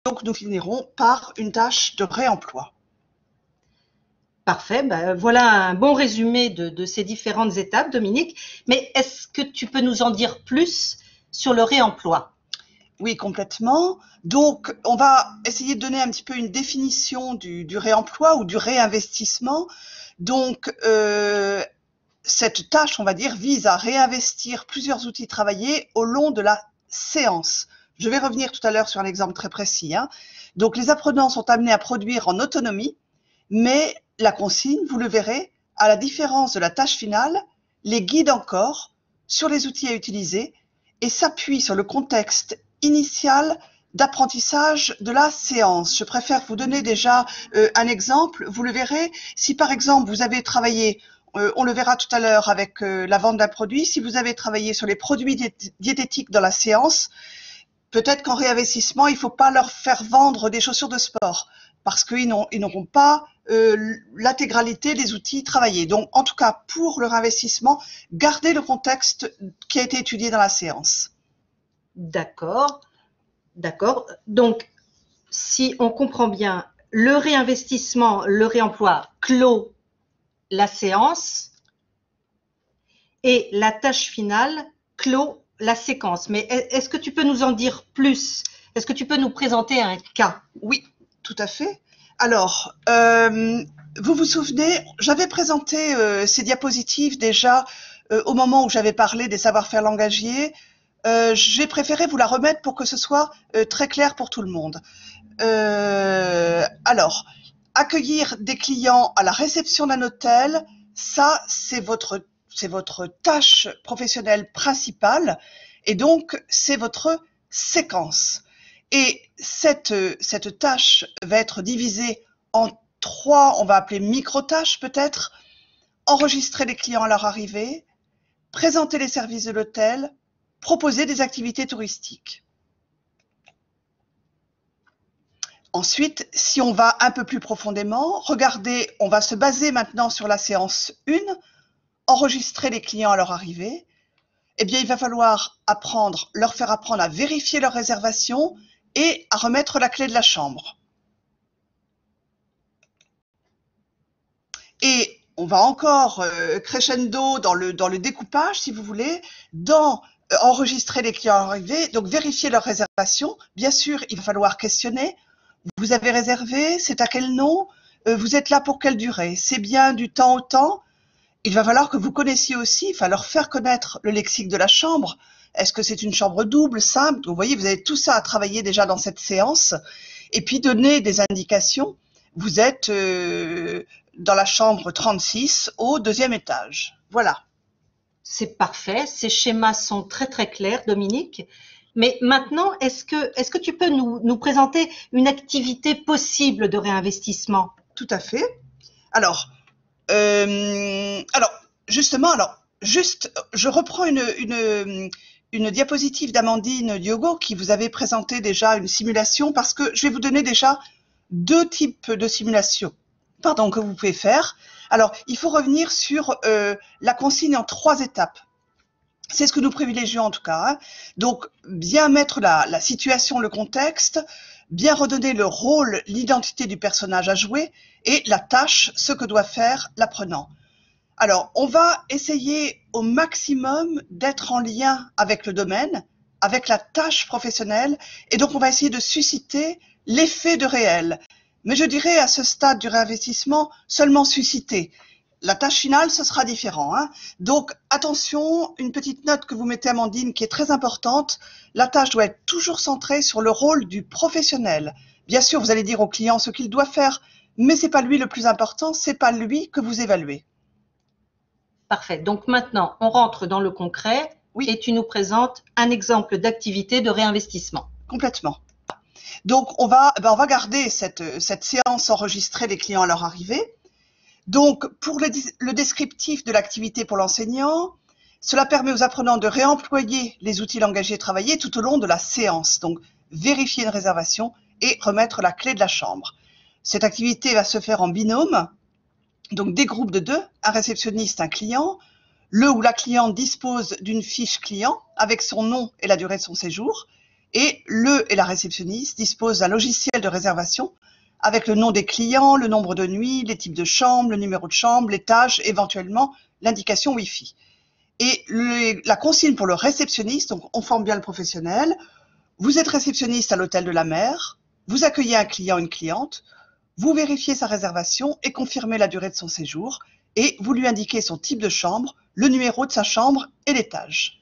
donc nous finirons par une tâche de réemploi. Parfait, ben, voilà un bon résumé de ces différentes étapes, Dominique. Mais est-ce que tu peux nous en dire plus sur le réemploi? Oui, complètement. Donc, on va essayer de donner un petit peu une définition du réemploi ou du réinvestissement. Donc, cette tâche, on va dire, vise à réinvestir plusieurs outils travaillés au long de la séance. Je vais revenir tout à l'heure sur un exemple très précis. Donc, les apprenants sont amenés à produire en autonomie, mais la consigne, vous le verrez, à la différence de la tâche finale, les guide encore sur les outils à utiliser et s'appuie sur le contexte initial d'apprentissage de la séance. Je préfère vous donner déjà un exemple. Vous le verrez, si par exemple vous avez travaillé, on le verra tout à l'heure avec la vente d'un produit, si vous avez travaillé sur les produits diététiques dans la séance, peut-être qu'en réinvestissement, il ne faut pas leur faire vendre des chaussures de sport parce qu'ils n'auront pas l'intégralité des outils travaillés. Donc, en tout cas, pour le réinvestissement, gardez le contexte qui a été étudié dans la séance. D'accord, d'accord. Donc, si on comprend bien, le réinvestissement, le réemploi clôt la séance et la tâche finale clôt la séquence. Mais est-ce que tu peux nous en dire plus? Est-ce que tu peux nous présenter un cas? Oui, tout à fait. Alors, vous vous souvenez, j'avais présenté ces diapositives déjà au moment où j'avais parlé des savoir-faire langagiers. J'ai préféré vous la remettre pour que ce soit très clair pour tout le monde. Alors, accueillir des clients à la réception d'un hôtel, ça, c'est votre tâche professionnelle principale et donc c'est votre séquence. Et cette tâche va être divisée en 3, on va appeler micro-tâches peut-être: enregistrer les clients à leur arrivée, présenter les services de l'hôtel, proposer des activités touristiques. Ensuite, si on va un peu plus profondément, regardez, on va se baser maintenant sur la séance 1, enregistrer les clients à leur arrivée. Eh bien, il va falloir leur faire apprendre à vérifier leur réservation et à remettre la clé de la chambre. Et on va encore crescendo dans le découpage, si vous voulez, dans enregistrer les clients arrivés, donc vérifier leur réservation. Bien sûr, il va falloir questionner. Vous avez réservé? C'est à quel nom? Vous êtes là pour quelle durée? C'est bien du temps au temps? Il va falloir que vous connaissiez aussi, il va falloir faire connaître le lexique de la chambre. Est-ce que c'est une chambre double, simple? Vous voyez, vous avez tout ça à travailler déjà dans cette séance. Et puis donner des indications. Vous êtes dans la chambre 36 au 2e étage. Voilà. C'est parfait. Ces schémas sont très très clairs, Dominique. Mais maintenant, est-ce que tu peux nous présenter une activité possible de réinvestissement? Tout à fait. Alors, justement, je reprends une diapositive d'Amandine Diogo qui vous avait présenté déjà une simulation, parce que je vais vous donner déjà 2 types de simulations, que vous pouvez faire. Alors, il faut revenir sur la consigne en 3 étapes. C'est ce que nous privilégions en tout cas. Donc, bien mettre la situation, le contexte, bien redonner le rôle, l'identité du personnage à jouer et la tâche, ce que doit faire l'apprenant. Alors, on va essayer au maximum d'être en lien avec le domaine, avec la tâche professionnelle, et donc on va essayer de susciter l'effet de réel. Mais je dirais à ce stade du réinvestissement, seulement susciter. La tâche finale, ce sera différent. Donc, attention, une petite note que vous mettez, Amandine, qui est très importante. La tâche doit être toujours centrée sur le rôle du professionnel. Bien sûr, vous allez dire au client ce qu'il doit faire, mais c'est pas lui le plus important, c'est pas lui que vous évaluez. Parfait. Donc maintenant, on rentre dans le concret. Oui. Et tu nous présentes un exemple d'activité de réinvestissement. Complètement. Donc, on va garder cette séance enregistrée des clients à leur arrivée. Donc, pour le descriptif de l'activité pour l'enseignant, cela permet aux apprenants de réemployer les outils langagiers travaillés tout au long de la séance. Donc, vérifier une réservation et remettre la clé de la chambre. Cette activité va se faire en binôme, donc des groupes de 2, un réceptionniste, un client. Le ou la cliente dispose d'une fiche client avec son nom et la durée de son séjour. Et le et la réceptionniste disposent d'un logiciel de réservation avec le nom des clients, le nombre de nuits, les types de chambres, le numéro de chambre, l'étage, éventuellement l'indication Wi-Fi. Et la consigne pour le réceptionniste, donc on forme bien le professionnel, vous êtes réceptionniste à l'hôtel de la mer, vous accueillez un client, une cliente, vous vérifiez sa réservation et confirmez la durée de son séjour, et vous lui indiquez son type de chambre, le numéro de sa chambre et l'étage.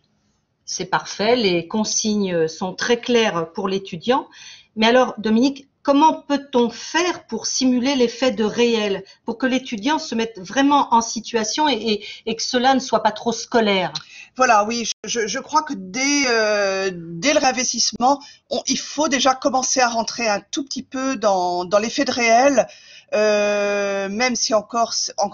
C'est parfait, les consignes sont très claires pour l'étudiant. Mais alors, Dominique, comment peut-on faire pour simuler l'effet de réel, pour que l'étudiant se mette vraiment en situation et que cela ne soit pas trop scolaire? Voilà, oui, je crois que dès le réinvestissement, il faut déjà commencer à rentrer un tout petit peu dans l'effet de réel, même si encore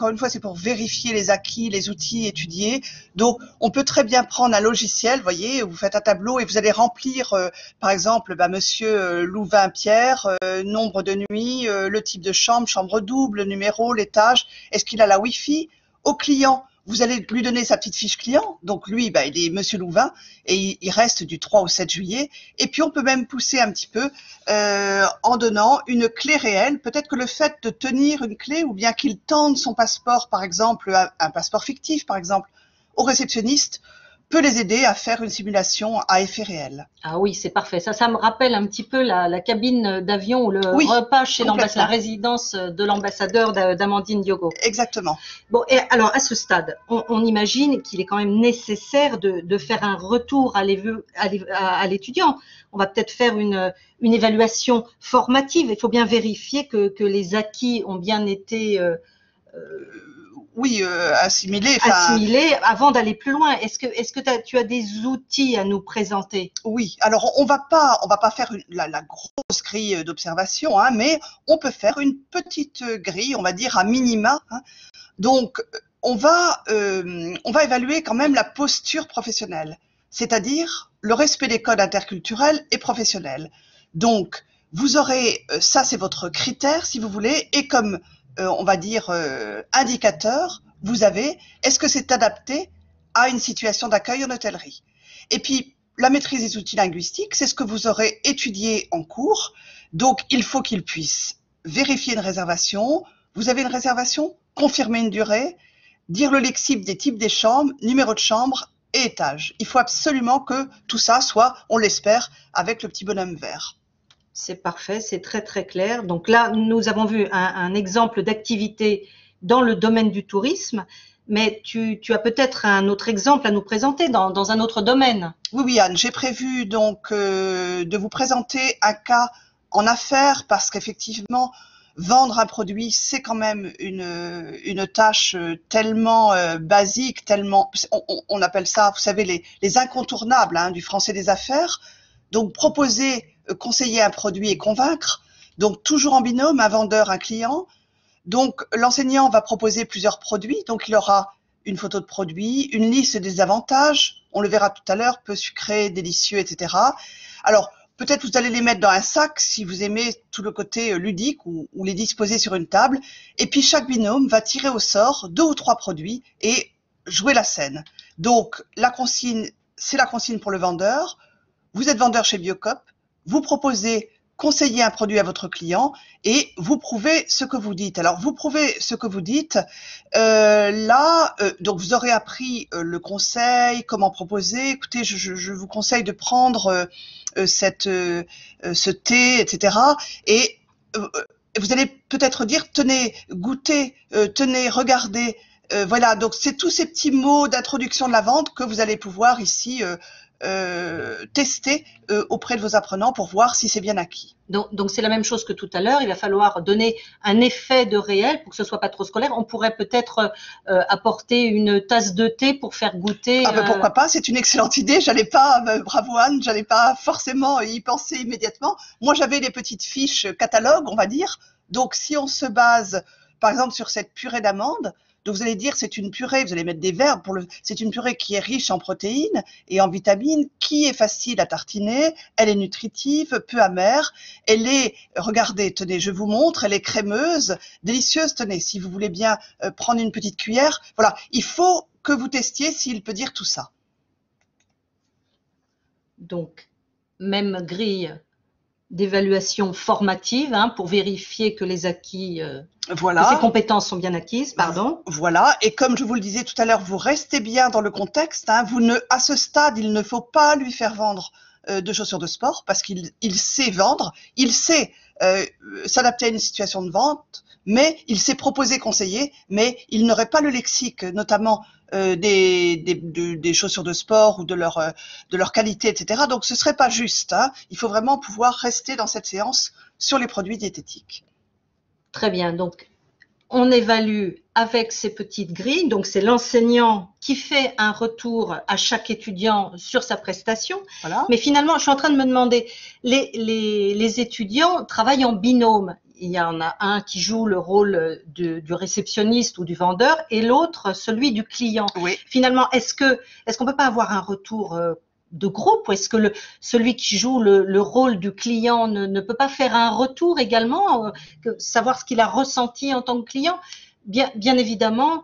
une fois, c'est pour vérifier les acquis, les outils étudiés. Donc, on peut très bien prendre un logiciel, vous voyez, vous faites un tableau et vous allez remplir, par exemple, monsieur Louvain-Pierre, nombre de nuits, le type de chambre, chambre double, le numéro, l'étage, est-ce qu'il a la Wi-Fi? Au client, vous allez lui donner sa petite fiche client. Donc lui, il est Monsieur Louvain et il reste du 3 au 7 juillet. Et puis on peut même pousser un petit peu en donnant une clé réelle. Peut-être que le fait de tenir une clé ou bien qu'il tende son passeport, par exemple, un passeport fictif, par exemple, au réceptionniste, peut les aider à faire une simulation à effet réel. Ah oui, c'est parfait. Ça me rappelle un petit peu la cabine d'avion ou le Oui, repas chez la complètement. résidence de l'ambassadeur d'Amandine Diogo. Exactement. Bon, et alors à ce stade, on imagine qu'il est quand même nécessaire de faire un retour à l'étudiant. On va peut-être faire une évaluation formative. Il faut bien vérifier que les acquis ont bien été Oui, assimilé. assimilés avant d'aller plus loin. Est-ce que tu as des outils à nous présenter? Oui, alors on va pas faire la grosse grille d'observation, hein, mais on peut faire une petite grille, on va dire à minima, hein. Donc on va évaluer quand même la posture professionnelle, c'est-à-dire le respect des codes interculturels et professionnels. Donc vous aurez ça, c'est votre critère si vous voulez, et comme on va dire indicateur, vous avez est-ce que c'est adapté à une situation d'accueil en hôtellerie. Et puis la maîtrise des outils linguistiques, c'est ce que vous aurez étudié en cours. Donc, il faut qu'il puisse vérifier une réservation. Vous avez une réservation, confirmer une durée, dire le lexique des types des chambres, numéro de chambre et étage. Il faut absolument que tout ça soit, on l'espère, avec le petit bonhomme vert. C'est parfait, c'est très très clair. Donc là, nous avons vu un exemple d'activité dans le domaine du tourisme, mais tu as peut-être un autre exemple à nous présenter dans un autre domaine. Oui, Anne, j'ai prévu donc de vous présenter un cas en affaires parce qu'effectivement, vendre un produit, c'est quand même une tâche tellement basique, tellement, on appelle ça, vous savez, les incontournables hein, du français des affaires. Donc, proposer, conseiller un produit et convaincre. Donc, toujours en binôme, un vendeur, un client. Donc, l'enseignant va proposer plusieurs produits. Donc, il aura une photo de produit, une liste des avantages. On le verra tout à l'heure, peu sucré, délicieux, etc. Alors, peut-être vous allez les mettre dans un sac si vous aimez tout le côté ludique ou les disposer sur une table. Et puis, chaque binôme va tirer au sort 2 ou 3 produits et jouer la scène. Donc, la consigne, c'est la consigne pour le vendeur. Vous êtes vendeur chez Biocop. Vous proposez conseiller un produit à votre client et vous prouvez ce que vous dites. Alors, vous prouvez ce que vous dites. Donc vous aurez appris le conseil, comment proposer. Écoutez, je vous conseille de prendre ce thé, etc. Et vous allez peut-être dire, tenez, goûtez, tenez, regardez. Voilà, donc c'est tous ces petits mots d'introduction de la vente que vous allez pouvoir ici tester auprès de vos apprenants pour voir si c'est bien acquis. Donc c'est la même chose que tout à l'heure. Il va falloir donner un effet de réel pour que ce soit pas trop scolaire. On pourrait peut-être apporter une tasse de thé pour faire goûter. Ah ben pourquoi pas, c'est une excellente idée. J'allais pas, bravo Anne, j'allais pas forcément y penser immédiatement. Moi j'avais les petites fiches catalogue, on va dire. Donc si on se base par exemple sur cette purée d'amandes, donc vous allez dire c'est une purée, vous allez mettre des verbes c'est une purée qui est riche en protéines et en vitamines, qui est facile à tartiner, elle est nutritive, peu amère, elle est, regardez, tenez, je vous montre, elle est crémeuse, délicieuse, tenez, si vous voulez bien prendre une petite cuillère, voilà, il faut que vous testiez s'il peut dire tout ça. Donc même grille d'évaluation formative, hein, pour vérifier que les acquis, que ces compétences sont bien acquises, pardon. Voilà, et comme je vous le disais tout à l'heure, vous restez bien dans le contexte, hein, à ce stade, il ne faut pas lui faire vendre de chaussures de sport parce qu'il sait vendre, il sait s'adapter à une situation de vente, mais il sait proposer, conseiller, mais il n'aurait pas le lexique, notamment des chaussures de sport ou de leur qualité, etc. Donc ce serait pas juste, hein. Il faut vraiment pouvoir rester dans cette séance sur les produits diététiques. Très bien, donc on évalue avec ces petites grilles, donc c'est l'enseignant qui fait un retour à chaque étudiant sur sa prestation. Voilà. Mais finalement, je suis en train de me demander, les étudiants travaillent en binôme. Il y en a un qui joue le rôle du réceptionniste ou du vendeur et l'autre celui du client. Oui. Finalement, est-ce qu'on peut pas avoir un retour de groupe, ou est-ce que celui qui joue le rôle du client ne peut pas faire un retour également, savoir ce qu'il a ressenti en tant que client? Bien évidemment,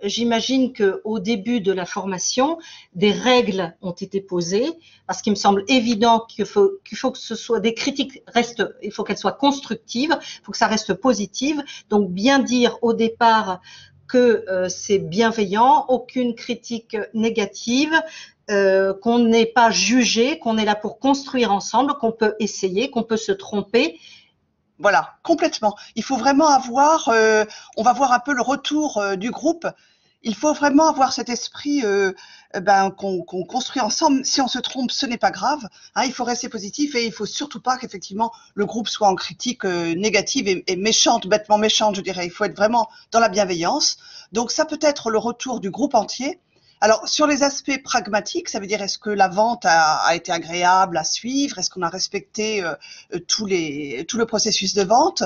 j'imagine qu'au début de la formation, des règles ont été posées, parce qu'il me semble évident qu'il faut que ce soit des critiques il faut qu'elles soient constructives, il faut que ça reste positive. Donc bien dire au départ que c'est bienveillant, aucune critique négative, qu'on n'est pas jugé, qu'on est là pour construire ensemble, qu'on peut essayer, qu'on peut se tromper. Voilà, complètement. Il faut vraiment avoir, on va voir un peu le retour du groupe. Il faut vraiment avoir cet esprit qu'on construit ensemble. Si on se trompe, ce n'est pas grave, hein, il faut rester positif et il faut surtout pas qu'effectivement le groupe soit en critique négative et méchante, bêtement méchante, je dirais. Il faut être vraiment dans la bienveillance. Donc ça peut être le retour du groupe entier. Alors, sur les aspects pragmatiques, ça veut dire est-ce que la vente a été agréable à suivre? Est-ce qu'on a respecté tout le processus de vente?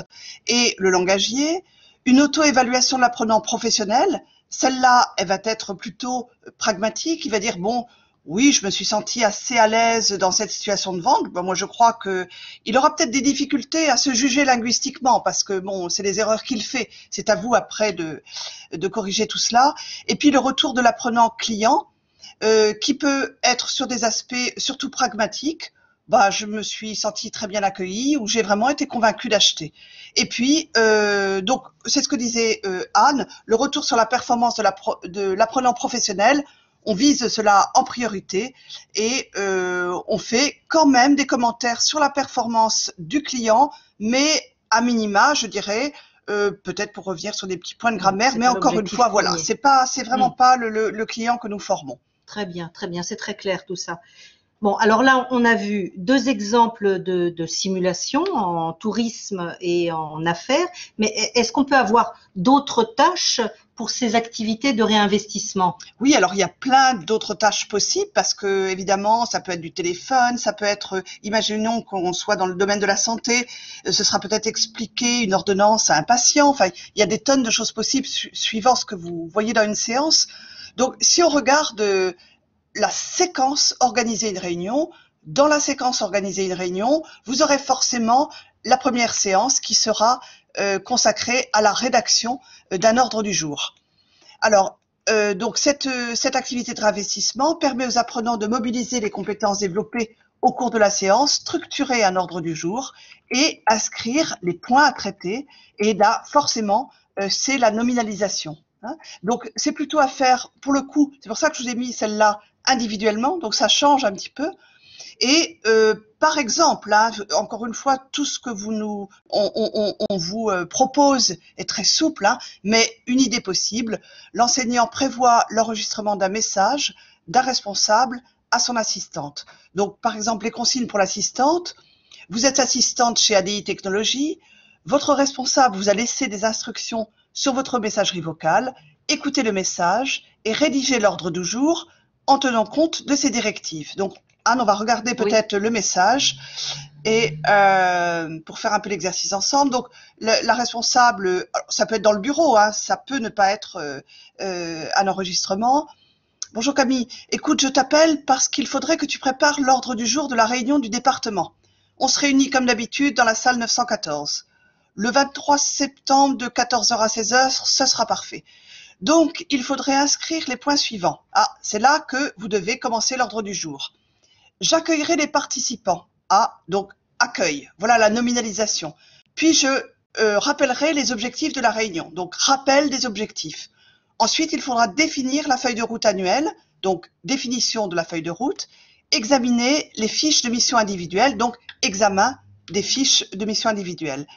Et le langagier, une auto-évaluation de l'apprenant professionnel, celle-là, elle va être plutôt pragmatique. Il va dire, bon, oui, je me suis senti assez à l'aise dans cette situation de vente. Ben, moi, je crois que il aura peut-être des difficultés à se juger linguistiquement parce que bon, c'est les erreurs qu'il fait. C'est à vous après de corriger tout cela. Et puis le retour de l'apprenant client, qui peut être sur des aspects surtout pragmatiques. Bah, je me suis sentie très bien accueillie ou j'ai vraiment été convaincue d'acheter. Et puis, donc, c'est ce que disait Anne, le retour sur la performance de l'apprenant professionnel. On vise cela en priorité et on fait quand même des commentaires sur la performance du client, mais à minima, je dirais, peut-être pour revenir sur des petits points de grammaire, mais encore une fois, voilà, c'est vraiment pas le client que nous formons. Très bien, c'est très clair tout ça. Bon, alors là, on a vu deux exemples de simulation en tourisme et en affaires, mais est-ce qu'on peut avoir d'autres tâches pour ces activités de réinvestissement? Oui, alors il y a plein d'autres tâches possibles parce que évidemment, ça peut être du téléphone, ça peut être, imaginons qu'on soit dans le domaine de la santé, ce sera peut-être expliquer une ordonnance à un patient. Enfin, il y a des tonnes de choses possibles suivant ce que vous voyez dans une séance. Donc, si on regarde la séquence organiser une réunion, dans la séquence organiser une réunion, vous aurez forcément la première séance qui sera consacrée à la rédaction d'un ordre du jour. Alors, donc cette activité de réinvestissement permet aux apprenants de mobiliser les compétences développées au cours de la séance, structurer un ordre du jour et inscrire les points à traiter. Et là, forcément, c'est la nominalisation. Hein. Donc, c'est plutôt à faire, pour le coup, c'est pour ça que je vous ai mis celle-là individuellement, donc ça change un petit peu. Et par exemple, hein, encore une fois, tout ce que on vous propose est très souple, hein, mais une idée possible. L'enseignant prévoit l'enregistrement d'un message d'un responsable à son assistante. Donc, par exemple, les consignes pour l'assistante. Vous êtes assistante chez ADI Technologies. Votre responsable vous a laissé des instructions sur votre messagerie vocale. Écoutez le message et rédigez l'ordre du jour en tenant compte de ces directives. Donc, Anne, on va regarder peut-être le message et pour faire un peu l'exercice ensemble. Donc, la responsable, ça peut être dans le bureau, hein, ça peut ne pas être un enregistrement. Bonjour Camille, écoute, je t'appelle parce qu'il faudrait que tu prépares l'ordre du jour de la réunion du département. On se réunit comme d'habitude dans la salle 914. Le 23 septembre de 14h à 16h, ce sera parfait. Donc, il faudrait inscrire les points suivants. Ah, c'est là que vous devez commencer l'ordre du jour. j'accueillerai les participants. Ah, donc accueil, voilà la nominalisation. Puis je rappellerai les objectifs de la réunion, donc rappel des objectifs. Ensuite, il faudra définir la feuille de route annuelle, donc définition de la feuille de route, examiner les fiches de mission individuelle, donc examen des fiches de mission individuelle.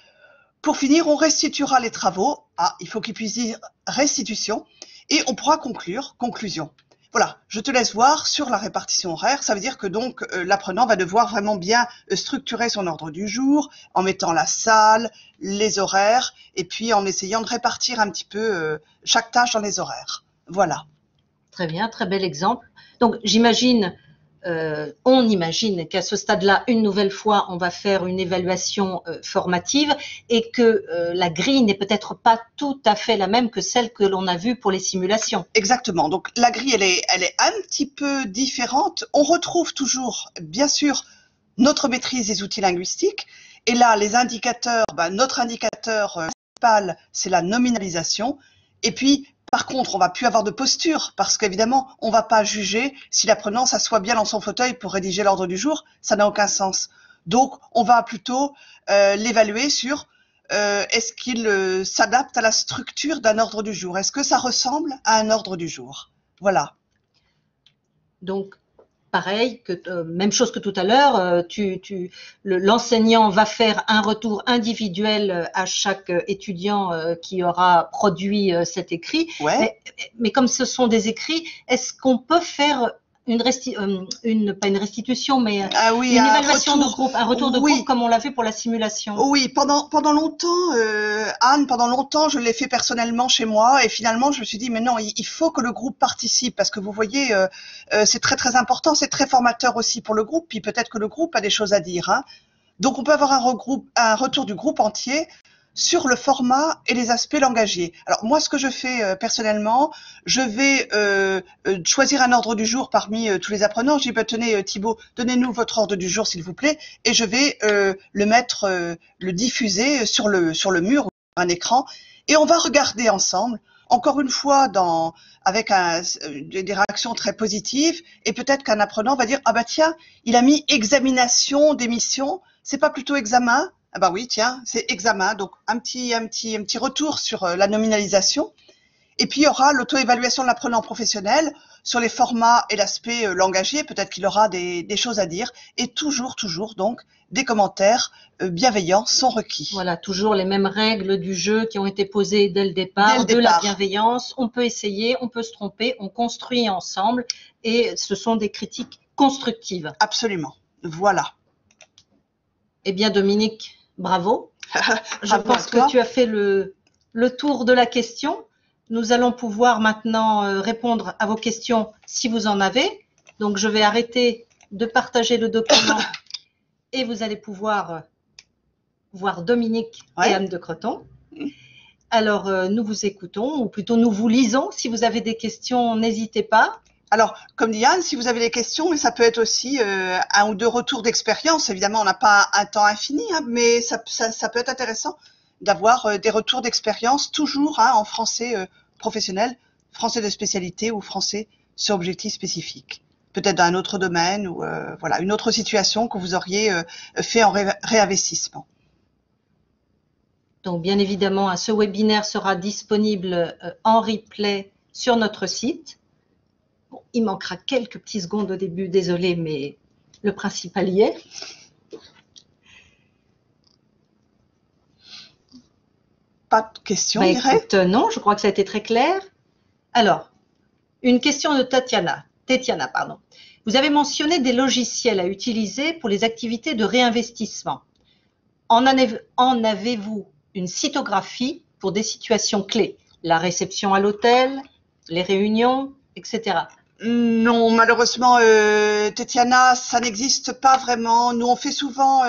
Pour finir, on restituera les travaux. Ah, il faut qu'il puisse dire restitution. Et on pourra conclure, conclusion. Voilà, je te laisse voir sur la répartition horaire. Ça veut dire que donc l'apprenant va devoir vraiment bien structurer son ordre du jour en mettant la salle, les horaires et puis en essayant de répartir un petit peu chaque tâche dans les horaires. Voilà. Très bien, très bel exemple. Donc, j'imagine, on imagine qu'à ce stade-là, une nouvelle fois, on va faire une évaluation formative et que la grille n'est peut-être pas tout à fait la même que celle que l'on a vue pour les simulations. Exactement. Donc, la grille, elle est un petit peu différente. On retrouve toujours, bien sûr, notre maîtrise des outils linguistiques. Et là, les indicateurs, notre indicateur principal, c'est la nominalisation. Et puis, par contre, on va plus avoir de posture parce qu'évidemment, on va pas juger si l'apprenant s'assoit bien dans son fauteuil pour rédiger l'ordre du jour. Ça n'a aucun sens. Donc, on va plutôt l'évaluer sur est-ce qu'il s'adapte à la structure d'un ordre du jour? Est-ce que ça ressemble à un ordre du jour? Voilà. Donc, pareil, même chose que tout à l'heure, l'enseignant va faire un retour individuel à chaque étudiant qui aura produit cet écrit. Ouais. Mais comme ce sont des écrits, est-ce qu'on peut faire pas une restitution, mais oui, une évaluation de groupe, un retour de oui. groupe comme on l'a fait pour la simulation? Oui, pendant longtemps, Anne, pendant longtemps, je l'ai fait personnellement chez moi et finalement, je me suis dit, mais non, il faut que le groupe participe parce que vous voyez, c'est très très important, c'est très formateur aussi pour le groupe, puis peut-être que le groupe a des choses à dire, hein. Donc, on peut avoir un retour du groupe entier sur le format et les aspects langagiers. Alors moi, ce que je fais personnellement, je vais choisir un ordre du jour parmi tous les apprenants. Je dis, tenez Thibaut, donnez-nous votre ordre du jour s'il vous plaît, et je vais le diffuser sur le mur ou sur un écran, et on va regarder ensemble. Encore une fois, avec des réactions très positives, et peut-être qu'un apprenant va dire, ah bah tiens, il a mis examination d'émission, c'est pas plutôt examen? Ah bah oui, tiens, c'est examen, donc un petit retour sur la nominalisation. Et puis il y aura l'auto-évaluation de l'apprenant professionnel sur les formats et l'aspect langagier, peut-être qu'il aura des choses à dire, et toujours donc des commentaires bienveillants sont requis. Voilà, toujours les mêmes règles du jeu qui ont été posées dès le départ, la bienveillance, on peut essayer, on peut se tromper, on construit ensemble, et ce sont des critiques constructives. Absolument, voilà. Eh bien Dominique, bravo. Je pense que tu as fait le tour de la question. Nous allons pouvoir maintenant répondre à vos questions si vous en avez. Donc, je vais arrêter de partager le document et vous allez pouvoir voir Dominique et Anne de Creton. Alors, nous vous écoutons, ou plutôt nous vous lisons. Si vous avez des questions, n'hésitez pas. Alors, comme dit Anne, si vous avez des questions, mais ça peut être aussi un ou deux retours d'expérience. Évidemment, on n'a pas un temps infini, hein, mais ça peut être intéressant d'avoir des retours d'expérience, toujours en français professionnel, français de spécialité ou français sur objectif spécifique. Peut-être dans un autre domaine ou voilà, une autre situation que vous auriez fait en réinvestissement. Donc, bien évidemment, ce webinaire sera disponible en replay sur notre site. Bon, il manquera quelques petites secondes au début, désolé, mais le principal y est. Pas de questions, écoute, non, je crois que ça a été très clair. Alors, une question de Tatiana, pardon. Vous avez mentionné des logiciels à utiliser pour les activités de réinvestissement. En avez-vous une cytographie pour des situations clés? La réception à l'hôtel, les réunions, etc. Non, malheureusement, Tatiana, ça n'existe pas vraiment. Nous, on fait souvent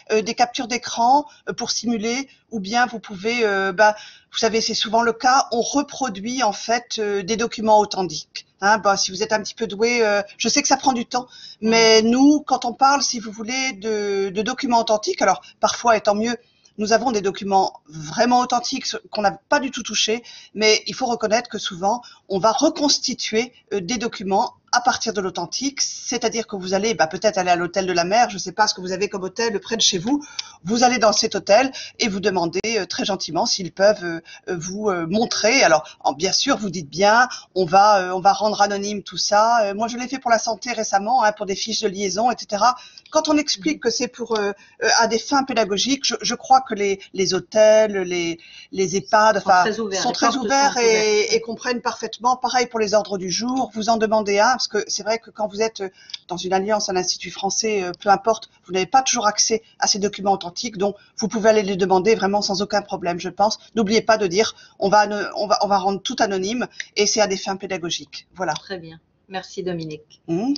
des captures d'écran pour simuler, ou bien vous pouvez, vous savez, c'est souvent le cas, on reproduit en fait des documents authentiques. Si vous êtes un petit peu doué, je sais que ça prend du temps, mais nous, quand on parle, si vous voulez, de documents authentiques, alors parfois, et tant mieux, nous avons des documents vraiment authentiques qu'on n'a pas du tout touchés, mais il faut reconnaître que souvent, on va reconstituer des documents à partir de l'authentique, c'est-à-dire que vous allez peut-être aller à l'hôtel de la mer, je ne sais pas ce que vous avez comme hôtel près de chez vous, vous allez dans cet hôtel et vous demandez très gentiment s'ils peuvent vous montrer. Alors bien sûr, vous dites bien, on va rendre anonyme tout ça. Moi, je l'ai fait pour la santé récemment, pour des fiches de liaison, etc. Quand on explique que c'est pour à des fins pédagogiques, je crois que les hôtels, les EHPAD sont très ouverts et comprennent parfaitement. Pareil pour les ordres du jour, vous en demandez un, parce que c'est vrai que quand vous êtes dans une alliance, un institut français, peu importe, vous n'avez pas toujours accès à ces documents authentiques, donc vous pouvez aller les demander vraiment sans aucun problème, je pense. N'oubliez pas de dire, on va rendre tout anonyme et c'est à des fins pédagogiques. Voilà. Très bien. Merci Dominique. Mmh.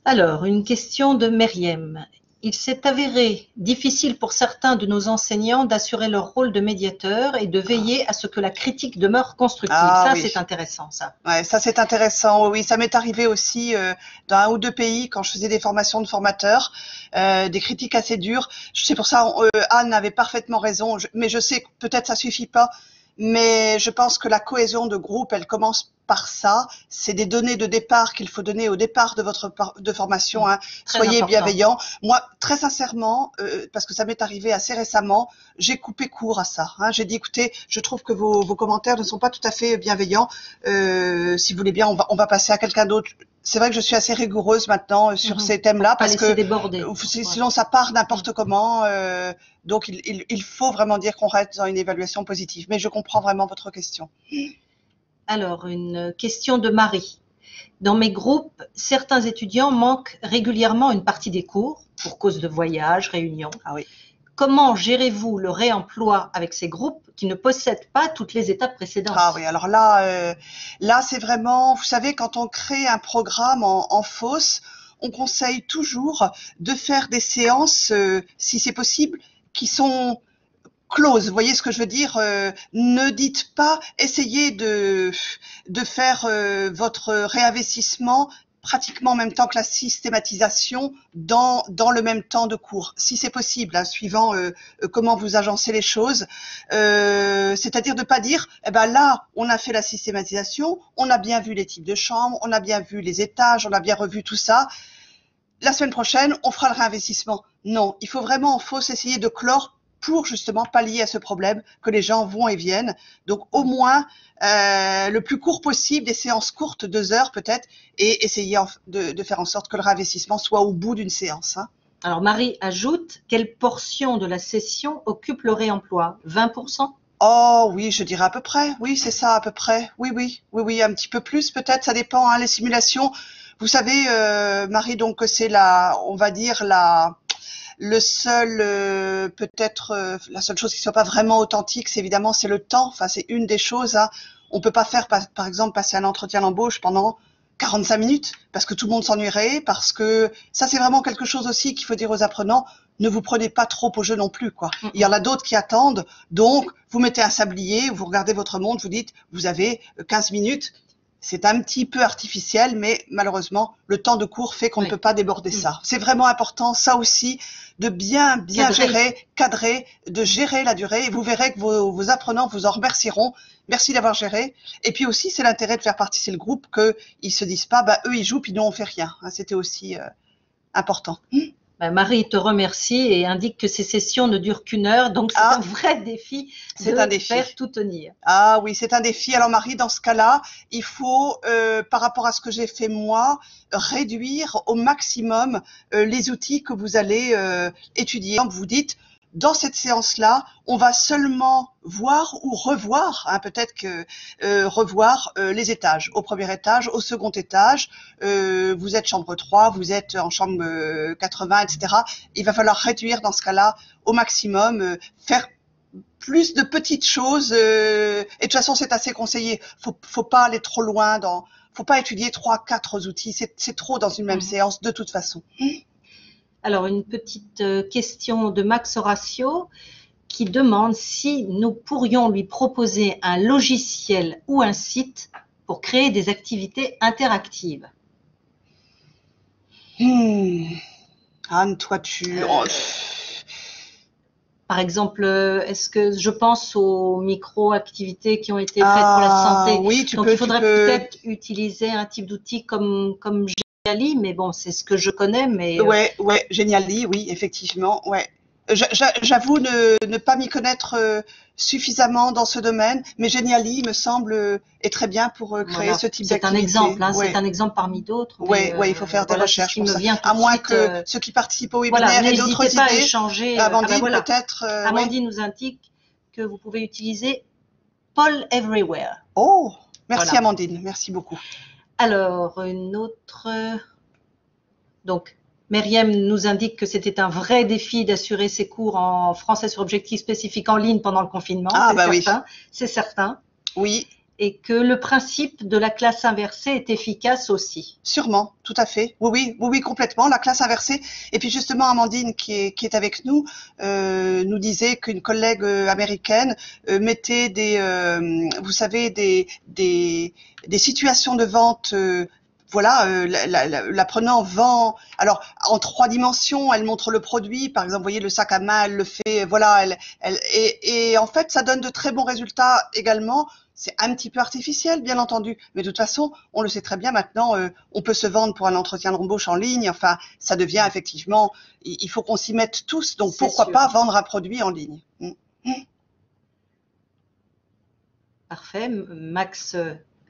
Alors, une question de Meriem. Il s'est avéré difficile pour certains de nos enseignants d'assurer leur rôle de médiateur et de veiller à ce que la critique demeure constructive. Oui. C'est intéressant, ça. Ouais, ça c'est intéressant. Oui, ça m'est arrivé aussi dans 1 ou 2 pays quand je faisais des formations de formateurs, des critiques assez dures. C'est pour ça Anne avait parfaitement raison. Mais je sais que peut-être ça suffit pas. Mais je pense que la cohésion de groupe, elle commence par ça. C'est des données de départ qu'il faut donner au départ de votre formation. Soyez bienveillants. Moi, très sincèrement, parce que ça m'est arrivé assez récemment, j'ai coupé court à ça. J'ai dit, écoutez, je trouve que vos commentaires ne sont pas tout à fait bienveillants. Si vous voulez bien, on va passer à quelqu'un d'autre. C'est vrai que je suis assez rigoureuse maintenant sur ces thèmes-là parce que sinon ça part n'importe comment. Donc il faut vraiment dire qu'on reste dans une évaluation positive. Mais je comprends vraiment votre question. Alors, une question de Marie. Dans mes groupes, certains étudiants manquent régulièrement une partie des cours pour cause de voyage, réunions. Ah oui. Comment gérez-vous le réemploi avec ces groupes qui ne possèdent pas toutes les étapes précédentes? Ah oui, alors là c'est vraiment, vous savez, quand on crée un programme en FOSS, on conseille toujours de faire des séances, si c'est possible, qui sont close. Vous voyez ce que je veux dire? Ne dites pas, essayez de faire votre réinvestissement pratiquement en même temps que la systématisation dans le même temps de cours, si c'est possible, suivant comment vous agencez les choses. C'est-à-dire de pas dire, là, on a fait la systématisation, on a bien vu les types de chambres, on a bien vu les étages, on a bien revu tout ça. La semaine prochaine, on fera le réinvestissement. Non, il faut vraiment, essayer de clore pour justement pallier à ce problème que les gens vont et viennent. Donc au moins le plus court possible, des séances courtes, 2 heures peut-être, et essayer de faire en sorte que le réinvestissement soit au bout d'une séance. Alors Marie ajoute, quelle portion de la session occupe le réemploi? 20%? Oh oui, je dirais à peu près. Oui, c'est ça à peu près. Oui, un petit peu plus peut-être, ça dépend. Les simulations, vous savez, Marie, donc c'est on va dire le seul, peut-être, la seule chose qui soit pas vraiment authentique, c'est évidemment, c'est le temps. Enfin, c'est une des choses. On peut pas faire, par exemple, passer un entretien d'embauche pendant 45 minutes parce que tout le monde s'ennuierait, parce que ça, c'est vraiment quelque chose aussi qu'il faut dire aux apprenants. Ne vous prenez pas trop au jeu non plus, quoi. Il y en a d'autres qui attendent. Donc, vous mettez un sablier, vous regardez votre montre, vous dites, vous avez 15 minutes. C'est un petit peu artificiel, mais malheureusement, le temps de cours fait qu'on ne peut pas déborder ça. C'est vraiment important, ça aussi, de bien gérer, cadrer, de gérer la durée. Et vous verrez que vos apprenants vous en remercieront. Merci d'avoir géré. Et puis aussi, c'est l'intérêt de faire participer le groupe, qu'ils se disent pas, eux, ils jouent, puis nous, on fait rien. C'était aussi important. Marie te remercie et indique que ces sessions ne durent qu'1 heure, donc c'est un vrai défi de faire tout tenir. Ah oui, c'est un défi. Alors Marie, dans ce cas-là, il faut, par rapport à ce que j'ai fait moi, réduire au maximum les outils que vous allez étudier. Vous dites, dans cette séance-là, on va seulement voir ou revoir, peut-être que revoir les étages. Au premier étage, au second étage, vous êtes chambre 3, vous êtes en chambre 80, etc. Il va falloir réduire dans ce cas-là au maximum, faire plus de petites choses. Et de toute façon, c'est assez conseillé. Faut pas aller trop loin faut pas étudier 3, 4 outils. C'est trop dans une même séance de toute façon. Alors, une petite question de Max Horatio qui demande si nous pourrions lui proposer un logiciel ou un site pour créer des activités interactives. Anne, toi, Par Par exemple, est-ce que je pense aux micro-activités qui ont été faites pour la santé? Oui, Donc, il faudrait peut-être utiliser un type d'outil comme Geniali, mais bon, c'est ce que je connais, mais Ouais, Geniali, oui, effectivement, ouais. J'avoue ne pas m'y connaître suffisamment dans ce domaine, mais Geniali me semble est très bien pour créer voilà. ce type C'est un d'activité. exemple, hein, Ouais. c'est un exemple parmi d'autres, Ouais, mais il faut faire des voilà, c'est ce recherches qui pour me ça. vient tout À de moins suite. que ceux qui participent au Voilà, webinaire aient d'autres n'hésitez pas à idées. échanger. Amandine, voilà. peut-être. Ouais. Amandine nous indique que vous pouvez utiliser Poll Everywhere. Oh, merci Voilà. Amandine, merci beaucoup. Alors, une autre. Donc, Myriam nous indique que c'était un vrai défi d'assurer ses cours en français sur objectifs spécifiques en ligne pendant le confinement. Ah, c'est bah oui. certain, c'est certain. Oui, Et que le principe de la classe inversée est efficace aussi. sûrement, tout à fait. Oui, complètement. La classe inversée. Et puis justement, Amandine, qui est avec nous, nous disait qu'une collègue américaine mettait vous savez, des situations de vente. Voilà, l'apprenant vend. Alors, en 3 dimensions, elle montre le produit. Par exemple, vous voyez le sac à main, elle le fait. Voilà, et en fait, ça donne de très bons résultats également. C'est un petit peu artificiel, bien entendu, mais de toute façon, on le sait très bien maintenant, on peut se vendre pour un entretien d'embauche en ligne. Enfin, ça devient effectivement, il faut qu'on s'y mette tous. Donc, pourquoi pas vendre un produit en ligne? Parfait. Max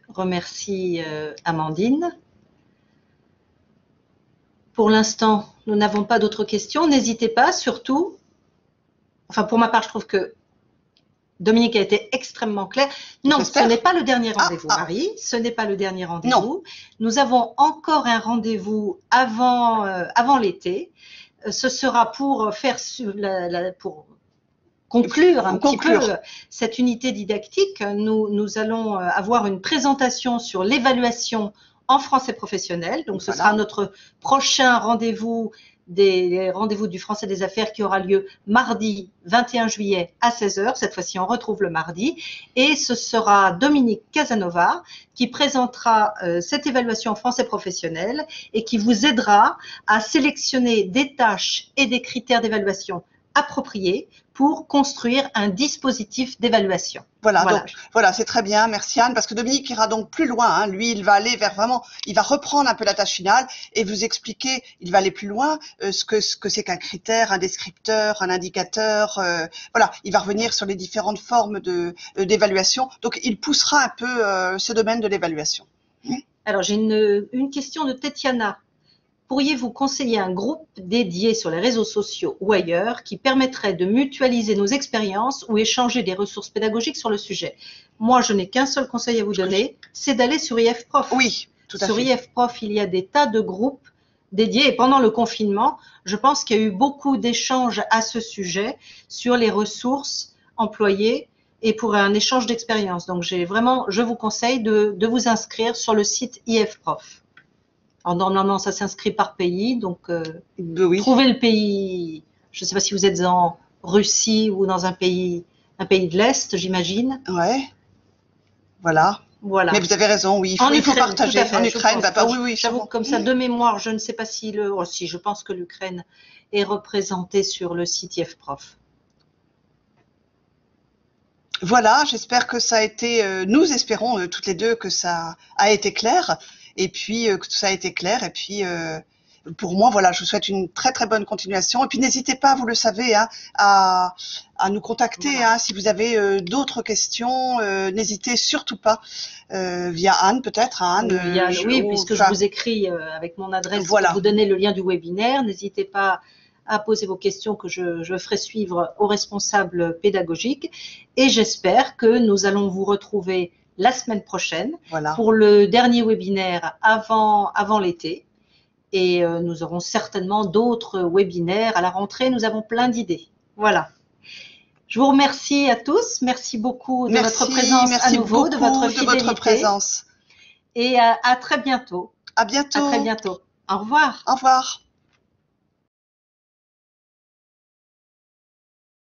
remercie Amandine. Pour l'instant, nous n'avons pas d'autres questions. N'hésitez pas, surtout. Enfin, pour ma part, je trouve que Dominique a été extrêmement clair. Non, ce n'est pas le dernier rendez-vous, Marie. Ce n'est pas le dernier rendez-vous. Nous avons encore un rendez-vous avant l'été. Ce sera pour faire pour conclure un petit peu cette unité didactique. Nous allons avoir une présentation sur l'évaluation en français professionnel. Donc, ce sera notre prochain rendez-vous des rendez-vous du français des affaires qui aura lieu mardi 21 juillet à 16h. Cette fois-ci, on retrouve le mardi. Et ce sera Dominique Casanova qui présentera cette évaluation en français professionnel et qui vous aidera à sélectionner des tâches et des critères d'évaluation appropriés pour construire un dispositif d'évaluation. Voilà, c'est très bien, merci Anne, parce que Dominique ira donc plus loin, hein. Lui, il va aller vers vraiment, il va reprendre un peu la tâche finale et vous expliquer, il va aller plus loin, ce que c'est qu'un critère, un descripteur, un indicateur, voilà, il va revenir sur les différentes formes d'évaluation, donc il poussera un peu ce domaine de l'évaluation. Alors, j'ai une question de Tetiana. Pourriez-vous conseiller un groupe dédié sur les réseaux sociaux ou ailleurs qui permettrait de mutualiser nos expériences ou échanger des ressources pédagogiques sur le sujet? Moi, je n'ai qu'un seul conseil à vous donner, c'est d'aller sur IFProf. Oui, tout à fait. Sur IFProf, il y a des tas de groupes dédiés et pendant le confinement, je pense qu'il y a eu beaucoup d'échanges à ce sujet sur les ressources employées et pour un échange d'expériences. Donc, je vous conseille de vous inscrire sur le site IFProf. Alors, normalement, ça s'inscrit par pays, donc trouvez le pays. Je ne sais pas si vous êtes en Russie ou dans un pays de l'Est, j'imagine. Ouais, voilà. Mais vous avez raison, oui, il faut partager. En Ukraine, oui. J'avoue, comme ça, de mémoire, je ne sais pas si si, je pense que l'Ukraine est représentée sur le site IFProf. Voilà, j'espère que ça a été, nous espérons toutes les deux que ça a été clair. Et puis que tout ça a été clair. Et puis pour moi, voilà, je vous souhaite une très très bonne continuation. Et puis n'hésitez pas, vous le savez, hein, à nous contacter hein, si vous avez d'autres questions. N'hésitez surtout pas via Anne peut-être. Anne, puisque je vous écris avec mon adresse pour vous donner le lien du webinaire. N'hésitez pas à poser vos questions que je ferai suivre aux responsables pédagogiques. Et j'espère que nous allons vous retrouver la semaine prochaine pour le dernier webinaire avant l'été. Et nous aurons certainement d'autres webinaires à la rentrée. Nous avons plein d'idées. Voilà. Je vous remercie à tous. Merci beaucoup de votre présence à nouveau, de votre fidélité. De votre présence. Et à très bientôt. À bientôt. À très bientôt. Au revoir. Au revoir.